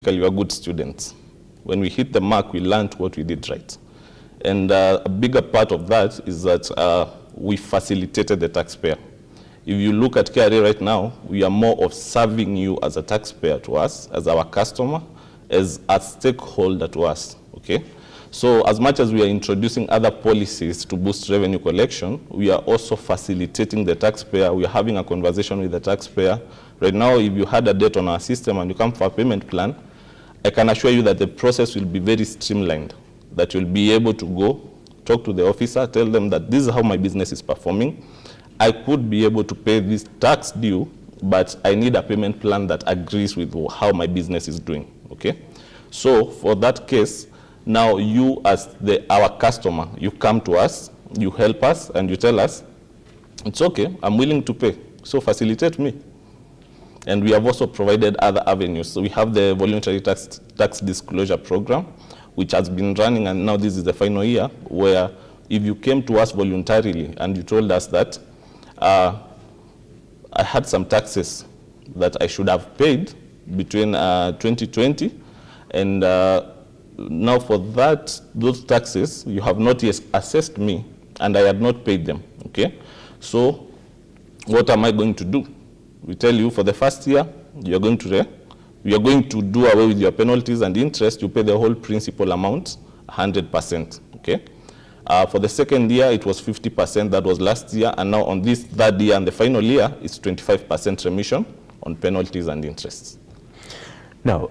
We are good students. When we hit the mark, we learned what we did right. And a bigger part of that is that we facilitated the taxpayer. If you look at KRA right now, we are more of serving you as a taxpayer to us, as our customer, as a stakeholder to us, okay? So as much as we are introducing other policies to boost revenue collection, we are also facilitating the taxpayer. We are having a conversation with the taxpayer. Right now, if you had a debt on our system and you come for a payment plan, I can assure you that the process will be very streamlined, that you'll be able to go, talk to the officer, tell them that this is how my business is performing. I could be able to pay this tax due, but I need a payment plan that agrees with how my business is doing, okay? So for that case, now you as our customer, you come to us, you help us, and you tell us, it's okay, I'm willing to pay, so facilitate me. And we have also provided other avenues. So we have the voluntary tax disclosure program, which has been running, and now this is the final year, where if you came to us voluntarily and you told us that I had some taxes that I should have paid between 2020 and now for those taxes, you have not yet assessed me and I had not paid them, okay? So what am I going to do? We tell you for the first year, we are going to do away with your penalties and interest. You pay the whole principal amount, 100%, okay? For the second year, it was 50%, that was last year, and now on this third year and the final year, it's 25% remission on penalties and interests. Now,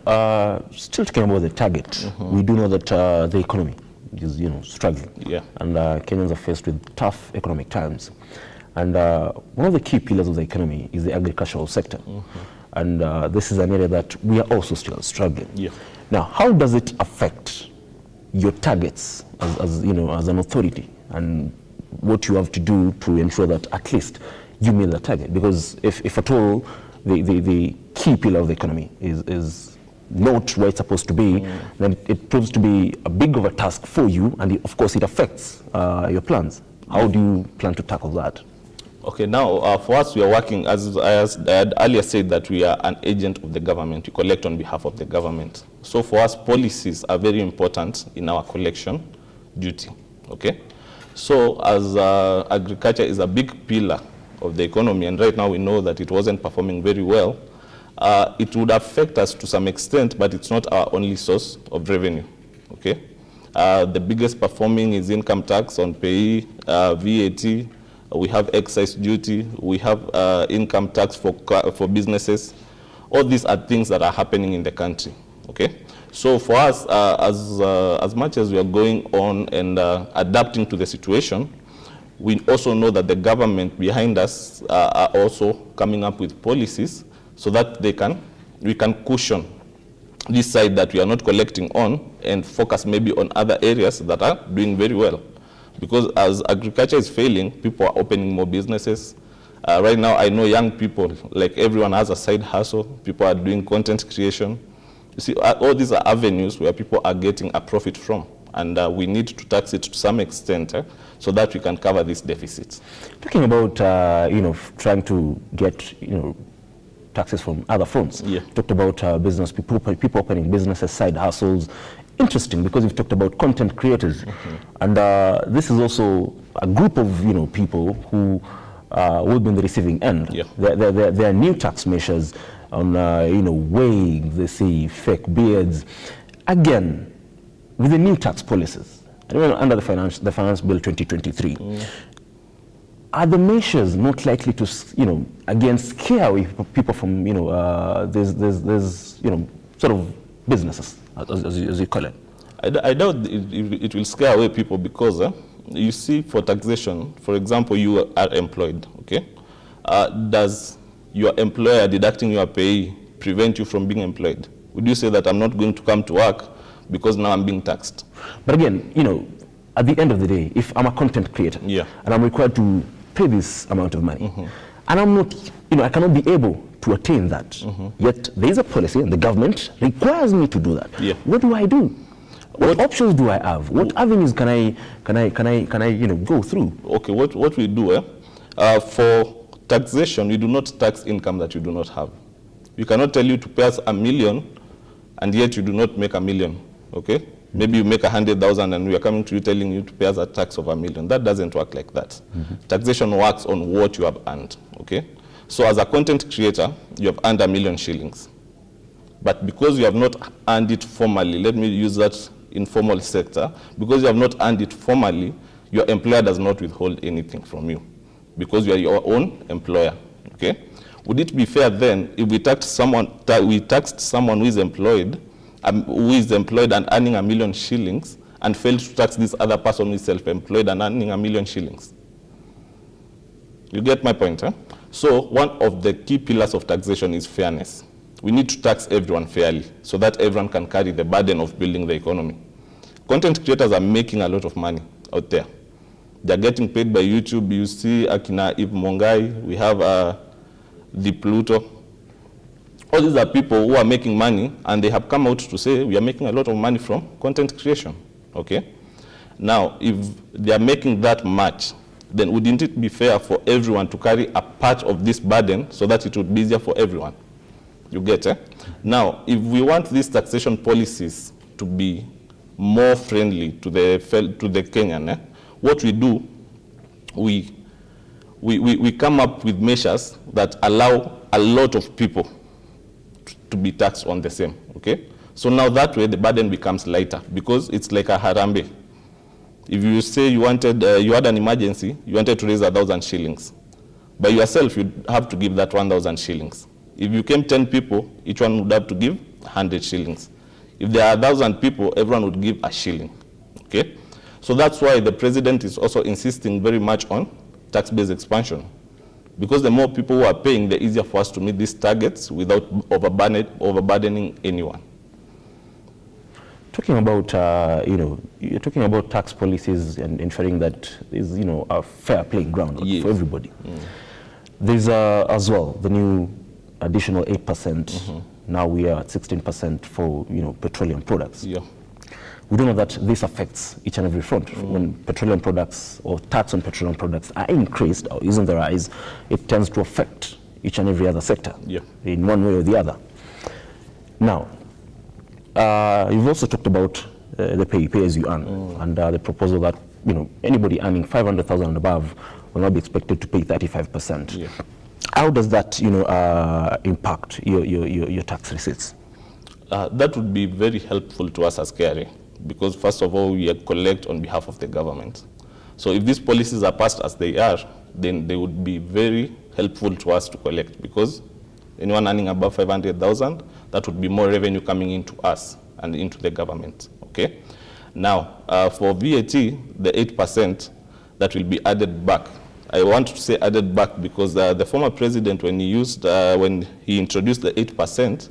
still talking about the target, we do know that the economy is, struggling, yeah, and Kenyans are faced with tough economic times. And one of the key pillars of the economy is the agricultural sector. And this is an area that we are also still struggling. Yeah. Now, how does it affect your targets as an authority, and what you have to do to ensure that at least you meet the target? Because if at all the key pillar of the economy is not where it's supposed to be, then it proves to be a big of a task for you, and of course it affects your plans. How do you plan to tackle that? Okay, now for us, we are working, as I had earlier said, that we are an agent of the government. We collect on behalf of the government. So for us, policies are very important in our collection duty, okay? So as agriculture is a big pillar of the economy, and right now we know that it wasn't performing very well, it would affect us to some extent, but it's not our only source of revenue, okay? The biggest performing is income tax on payee, VAT, we have excise duty, we have income tax for businesses. All these are things that are happening in the country, okay? So for us, as much as we are going on and adapting to the situation, we also know that the government behind us are also coming up with policies so that we can cushion this side that we are not collecting on and focus maybe on other areas that are doing very well. Because as agriculture is failing, people are opening more businesses. Right now, I know young people, like everyone has a side hustle. People are doing content creation. You see, all these are avenues where people are getting a profit from. And we need to tax it to some extent so that we can cover these deficits. Talking about, trying to get, taxes from other fronts. Yeah. Talked about business, people opening businesses, side hustles. Interesting, because you've talked about content creators, and this is also a group of people who will be in the receiving end. Yeah. There are new tax measures on weighing, they say fake beards. Again, with the new tax policies, under the finance bill 2023, are the measures not likely to again scare away people from there's sort of businesses, as you call it? I doubt it will scare away people because you see, for taxation, for example, you are employed, okay? Does your employer deducting your pay prevent you from being employed? Would you say that I'm not going to come to work because now I'm being taxed? But again, at the end of the day, if I'm a content creator, yeah, and I'm required to pay this amount of money, and I'm not, I cannot be able to attain that. Yet there is a policy, and the government requires me to do that. Yeah. What do I do? What options do I have? What avenues can I go through? Okay, what we do for taxation, we do not tax income that you do not have. We cannot tell you to pay us $1 million and yet you do not make $1 million, okay? Maybe you make 100,000 and we are coming to you telling you to pay us a tax of $1 million. That doesn't work like that. Taxation works on what you have earned, okay? So as a content creator, you have earned $1 million shillings. But because you have not earned it formally, let me use that informal sector, because you have not earned it formally, your employer does not withhold anything from you because you are your own employer, okay? Would it be fair then if we taxed someone who is employed and earning $1 million shillings and failed to tax this other person who is self-employed and earning $1 million shillings? You get my point, huh? So one of the key pillars of taxation is fairness. We need to tax everyone fairly so that everyone can carry the burden of building the economy. Content creators are making a lot of money out there. They're getting paid by YouTube. You see Akina Eve Mongai, we have the Pluto. All these are people who are making money, and they have come out to say we are making a lot of money from content creation, okay? Now, if they are making that much, then wouldn't it be fair for everyone to carry a part of this burden so that it would be easier for everyone? You get it? Now, if we want these taxation policies to be more friendly to the Kenyan, what we do, we come up with measures that allow a lot of people to be taxed on the same, okay? So now that way the burden becomes lighter because it's like a harambe. If you say you had an emergency, you wanted to raise 1,000 shillings. By yourself, you have to give that 1,000 shillings. If you came 10 people, each one would have to give 100 shillings. If there are 1,000 people, everyone would give a shilling, okay? So that's why the president is also insisting very much on tax-based expansion. Because the more people who are paying, the easier for us to meet these targets without overburdening anyone. Talking about, you're talking about tax policies and ensuring that is, a fair playing ground for everybody. There's as well the new additional 8%. Now we are at 16% for, petroleum products. Yeah. We don't know that this affects each and every front. When petroleum products or tax on petroleum products are increased or is on the rise, it tends to affect each and every other sector in one way or the other. Now, you've also talked about the pay as you earn and the proposal that anybody earning 500,000 and above will not be expected to pay 35%. Yeah. How does that impact your tax receipts? That would be very helpful to us as KRA because first of all we collect on behalf of the government. So if these policies are passed as they are, then they would be very helpful to us to collect because anyone earning above 500,000, that would be more revenue coming into us and into the government, okay? Now, for VAT, the 8% that will be added back. I want to say added back because the former president, when he introduced the 8%,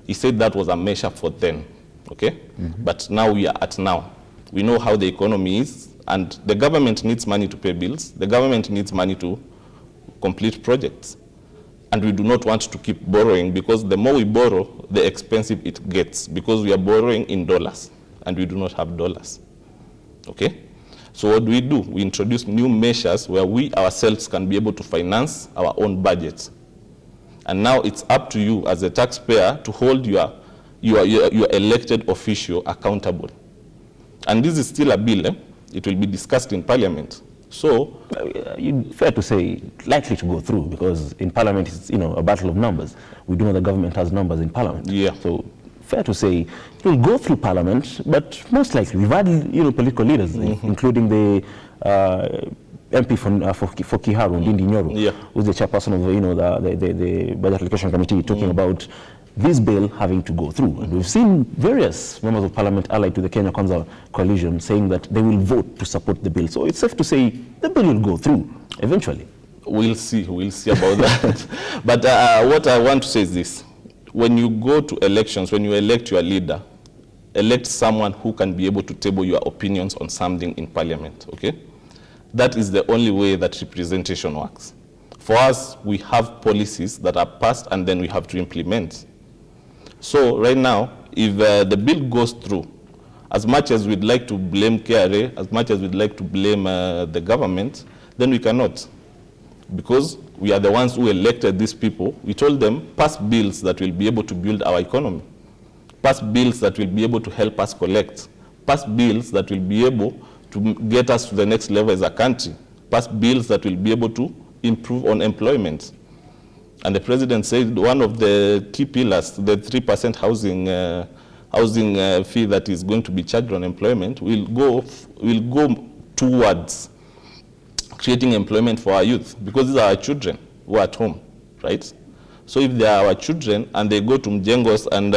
he said that was a measure for then, okay? But now we are at now. We know how the economy is, and the government needs money to pay bills. The government needs money to complete projects. And we do not want to keep borrowing because the more we borrow, the expensive it gets because we are borrowing in dollars and we do not have dollars, okay? So what do? We introduce new measures where we ourselves can be able to finance our own budgets. And now it's up to you as a taxpayer to hold your elected official accountable. And this is still a bill. It will be discussed in Parliament. So, fair to say, likely to go through because in Parliament it's a battle of numbers. We do know the government has numbers in Parliament. Yeah. So, fair to say, it will go through Parliament, but most likely we've had political leaders, including the MP for Kiharu, Ndindi Nyoro, who's the chairperson of the Budget Allocation Committee, talking about this bill having to go through. And we've seen various members of Parliament allied to the Kenya Kwanza coalition saying that they will vote to support the bill. So it's safe to say the bill will go through eventually. We'll see about that. But what I want to say is this. When you go to elections, when you elect your leader, elect someone who can be able to table your opinions on something in Parliament, okay? That is the only way that representation works. For us, we have policies that are passed and then we have to implement. So right now, if the bill goes through, as much as we'd like to blame KRA, as much as we'd like to blame the government, then we cannot. Because we are the ones who elected these people. We told them, pass bills that will be able to build our economy. pass bills that will be able to help us collect, pass bills that will be able to get us to the next level as a country, pass bills that will be able to improve on employment. And the president said one of the key pillars, the 3% housing fee that is going to be charged on employment, will go towards creating employment for our youth, because these are our children who are at home, right? So if they are our children and they go to Mjengos and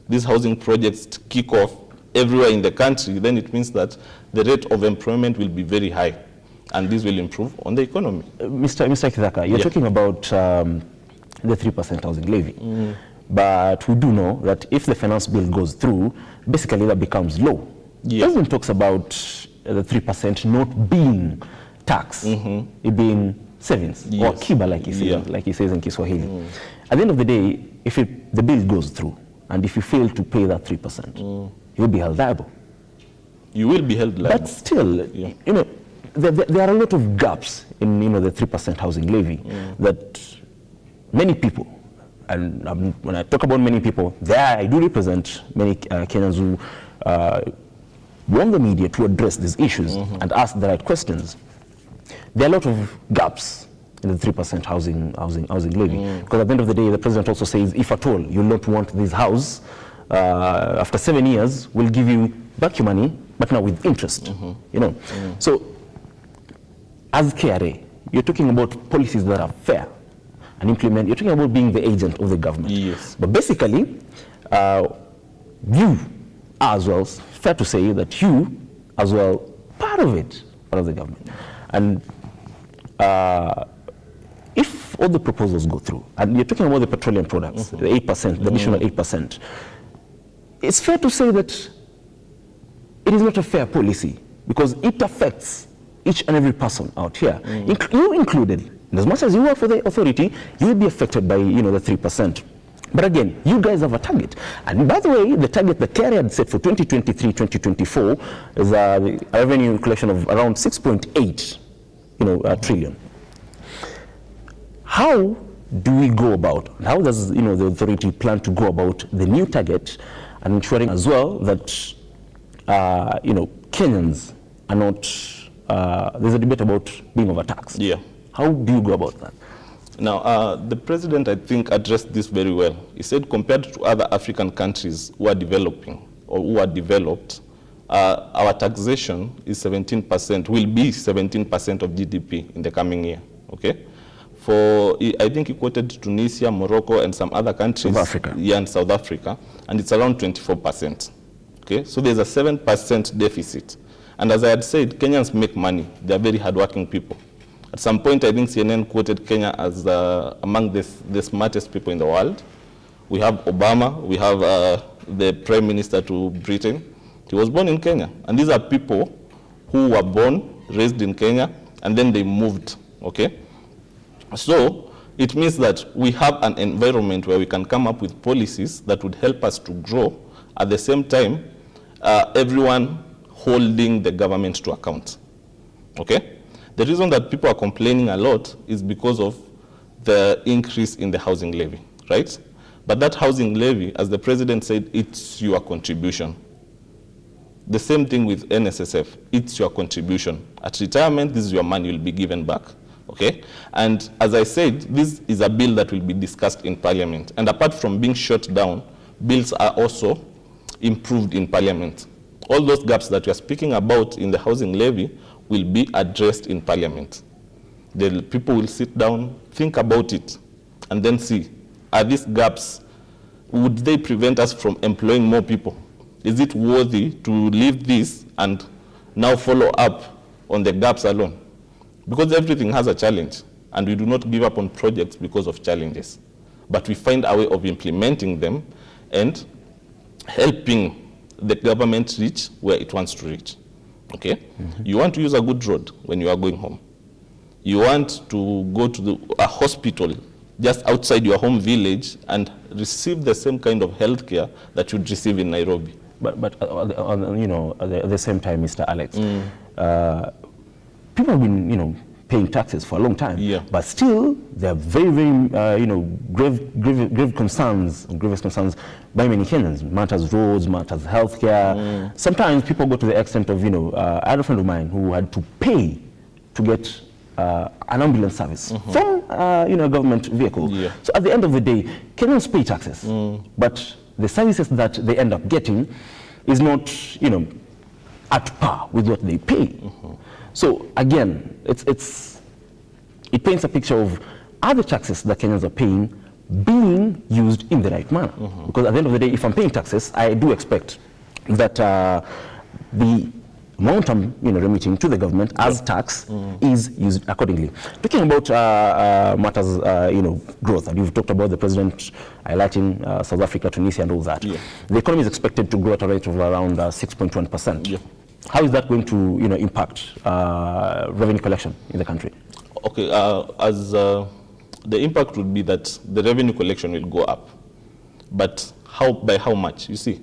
these housing projects kick off everywhere in the country, then it means that the rate of employment will be very high, and this will improve on the economy. Mr. KITHAKA, you're talking about the 3% housing levy, but we do know that if the finance bill goes through, basically that becomes law. The president talks about the 3% not being tax, it being savings, or kiba, like he says in Kiswahili. At the end of the day, if the bill goes through, and if you fail to pay that 3%, you'll be held liable. You will be held liable. But still, you know, there are a lot of gaps in, you know, the 3% housing levy that many people, and when I talk about many people, there I do represent many Kenyans who want the media to address these issues and ask the right questions. There are a lot of gaps in the 3% housing levy. Because at the end of the day, the president also says, if at all you don't want this house, after 7 years, we'll give you back your money, but now with interest. You know, so as KRA, you're talking about policies that are fair and implement. You're talking about being the agent of the government. Yes. But basically, you are as well, fair to say that you as well part of the government. And if all the proposals go through, and you're talking about the petroleum products, the 8%, the additional 8%, it's fair to say that it is not a fair policy, because it affects each and every person out here, you included. And as much as you work for the authority, you will be affected by, you know, the 3%. But again, you guys have a target. And by the way, the target that KRA had set for 2023-2024 is a revenue collection of around 6.8 trillion. How do we go about, how does, you know, the authority plan to go about the new target and ensuring as well that, you know, Kenyans are not, there's a debate about being overtaxed. Yeah. How do you go about that? Now, the president, I think, addressed this very well. He said, compared to other African countries who are developing or who are developed, our taxation is 17%, will be 17% of GDP in the coming year, okay? For, I think he quoted Tunisia, Morocco, and some other countries. South Africa. Yeah, and South Africa, and it's around 24%, okay? So there's a 7% deficit. And as I had said, Kenyans make money. They're very hardworking people. At some point, I think CNN quoted Kenya as among the smartest people in the world. We have Obama, we have the Prime Minister to Britain. He was born in Kenya. And these are people who were born, raised in Kenya, and then they moved, okay? So it means that we have an environment where we can come up with policies that would help us to grow. At the same time, everyone holding the government to account, okay? The reason that people are complaining a lot is because of the increase in the housing levy, right? But that housing levy, as the president said, it's your contribution. The same thing with NSSF, it's your contribution. At retirement, this is your money, you'll be given back, okay? And as I said, this is a bill that will be discussed in Parliament. And apart from being shut down, bills are also improved in Parliament. All those gaps that we are speaking about in the housing levy will be addressed in Parliament. The people will sit down, think about it, and then see, are these gaps, would they prevent us from employing more people? Is it worthy to leave this and now follow up on the gaps alone? Because everything has a challenge, and we do not give up on projects because of challenges. But we find a way of implementing them and helping the government reach where it wants to reach. Okay? You want to use a good road when you are going home. You want to go to a hospital just outside your home village and receive the same kind of health care that you'd receive in Nairobi. But you know, at the same time, Mr. Alex, people have been, you know, paying taxes for a long time. Yeah. But still, there are very, very, grave concerns, grievous concerns by many Kenyans. Matters roads, matters healthcare. Sometimes people go to the extent of, I had a friend of mine who had to pay to get an ambulance service from, a government vehicle. Yeah. So at the end of the day, Kenyans pay taxes, but the services that they end up getting is not, at par with what they pay. So again, it paints a picture of other taxes that Kenyans are paying being used in the right manner. Because at the end of the day, if I'm paying taxes, I do expect that the amount I'm remitting to the government as tax is used accordingly. Talking about matters, growth, and you've talked about the president highlighting South Africa, Tunisia, and all that. Yeah. The economy is expected to grow at a rate of around 6.1%. Yeah. How is that going to, impact revenue collection in the country? Okay, the impact would be that the revenue collection will go up, but by how much? You see,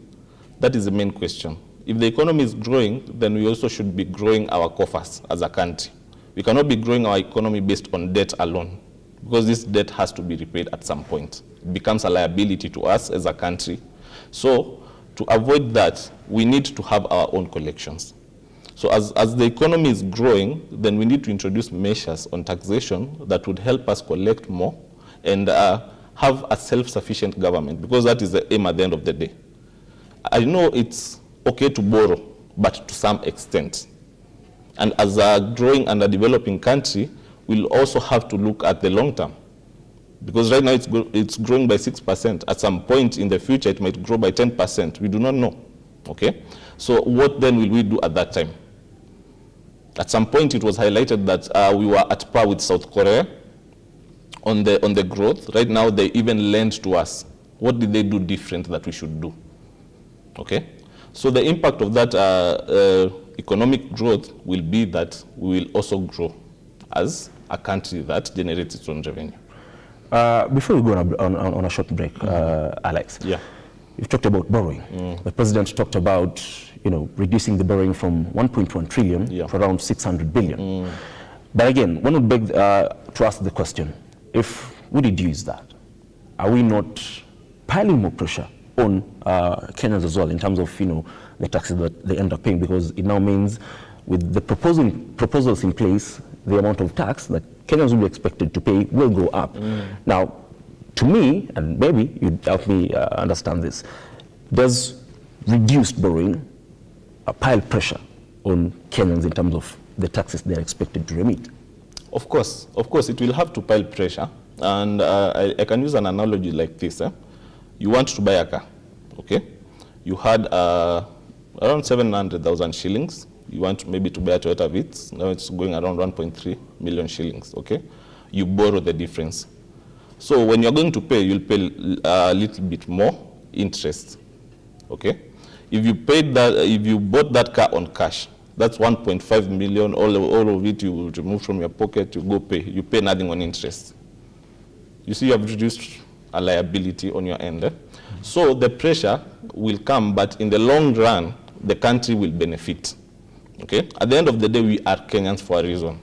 that is the main question. If the economy is growing, then we also should be growing our coffers as a country. We cannot be growing our economy based on debt alone, because this debt has to be repaid at some point. It becomes a liability to us as a country. So to avoid that, we need to have our own collections. So as the economy is growing, then we need to introduce measures on taxation that would help us collect more and have a self-sufficient government, because that is the aim at the end of the day. I know it's okay to borrow, but to some extent. And as a growing and a developing country, we'll also have to look at the long term. Because right now it's growing by 6%. At some point in the future, it might grow by 10%. We do not know, okay? So what then will we do at that time? At some point, it was highlighted that we were at par with South Korea on the growth. Right now, they even lend to us. What did they do different that we should do? Okay? So the impact of that economic growth will be that we will also grow as a country that generates its own revenue. Before we go on a short break, Alex, you've talked about borrowing. The president talked about reducing the borrowing from 1.1 trillion to around 600 billion. But again, one would beg to ask the question, if we reduce that, are we not piling more pressure on Kenyans as well in terms of the taxes that they end up paying? Because it now means with the proposals in place, the amount of tax that Kenyans will be expected to pay will go up. Now, to me, and maybe you'd help me understand this, does reduced borrowing pile pressure on Kenyans in terms of the taxes they're expected to remit? Of course, it will have to pile pressure. And I can use an analogy like this. You want to buy a car, okay? You had around 700,000 shillings. You want maybe to buy a Toyota Vitz. Now it's going around 1.3 million shillings, okay? You borrow the difference. So when you're going to pay, you'll pay a little bit more interest, okay? If you bought that car on cash, that's 1.5 million, all of it you will remove from your pocket, you go pay. You pay nothing on interest. You see, you have reduced a liability on your end. So the pressure will come, but in the long run, the country will benefit. Okay? At the end of the day, we are Kenyans for a reason.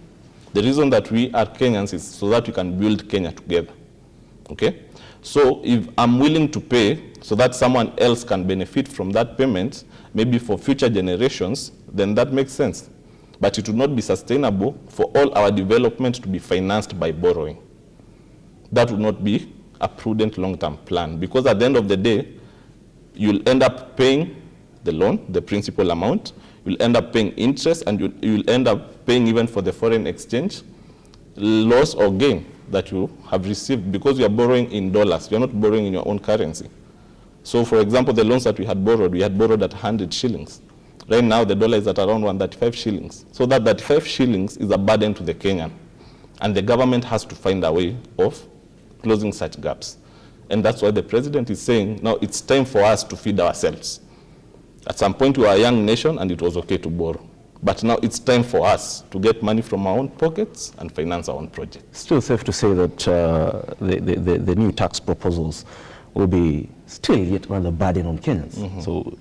The reason that we are Kenyans is so that we can build Kenya together. Okay? So if I'm willing to pay so that someone else can benefit from that payment, maybe for future generations, then that makes sense. But it would not be sustainable for all our development to be financed by borrowing. That would not be a prudent long-term plan, because at the end of the day, you'll end up paying the loan, the principal amount, you'll end up paying interest, and you'll end up paying even for the foreign exchange loss or gain that you have received, because you are borrowing in dollars. You're not borrowing in your own currency. So for example, the loans that we had borrowed at 100 shillings. Right now, the dollar is at around 135 shillings. So that 35 shillings is a burden to the Kenyan. And the government has to find a way of closing such gaps. And that's why the president is saying, now it's time for us to feed ourselves. At some point, we were a young nation and it was okay to borrow. But now it's time for us to get money from our own pockets and finance our own projects. Still safe to say that the new tax proposals will be still yet another burden on Kenyans. So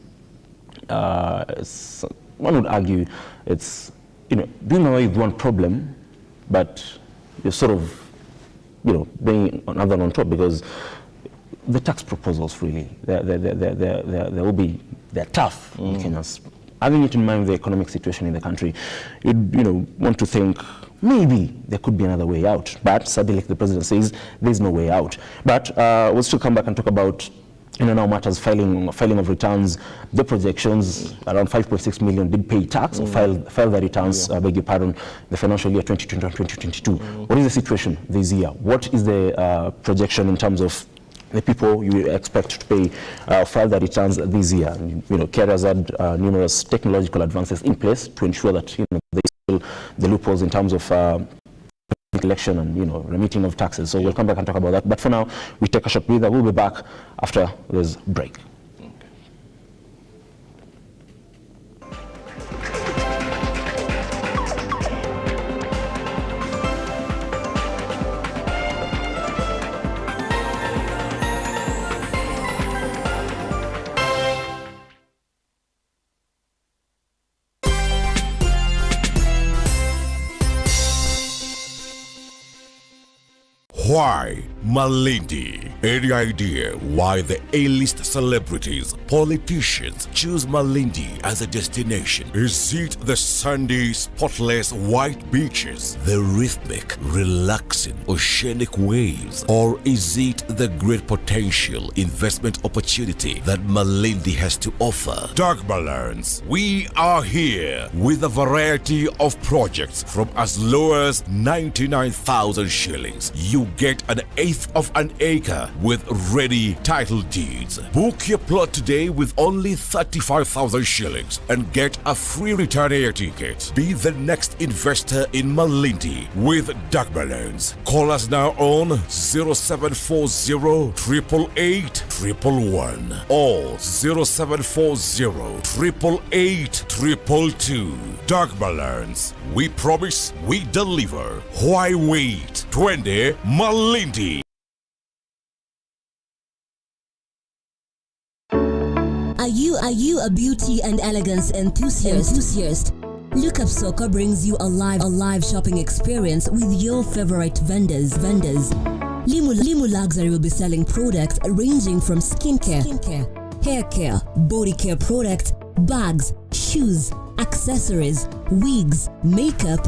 one would argue it's doing away with one problem but you're sort of, being another on top, because the tax proposals really, they're tough in Kenyans. Having it in mind the economic situation in the country, you'd want to think maybe there could be another way out. But sadly, like the president says, there's no way out. But we'll still come back and talk about now matters, filing of returns, the projections. Around 5.6 million did pay tax or file their returns, beg your pardon, the financial year 2020-2022. What is the situation this year? What is the projection in terms of the people you expect to pay, file their returns this year? Kenya has had numerous technological advances in place to ensure that they still the loopholes in terms of collection and remitting of taxes. So we'll come back and talk about that. But for now, we take a short breather. We'll be back after this break. Why Malindi? Any idea why the A-list celebrities, politicians choose Malindi as a destination? Is it the sandy, spotless white beaches, the rhythmic, relaxing oceanic waves, or is it the great potential investment opportunity that Malindi has to offer? Dark Balance, we are here with a variety of projects from as low as 99,000 shillings. You get an eighth of an acre with ready title deeds. Book your plot today with only 35,000 shillings and get a free return air ticket. Be the next investor in Malindi with Dark Balance. Call us now on 0740 888 111 or 0740 888 222. Dark Balance. We promise, we deliver. Why wait? 20 Malindi. Are you a beauty and elegance enthusiast? Lookup Soccer brings you a live shopping experience with your favorite vendors. Limu Luxury will be selling products ranging from skincare, hair care, body care products, bags, shoes, accessories, wigs, makeup,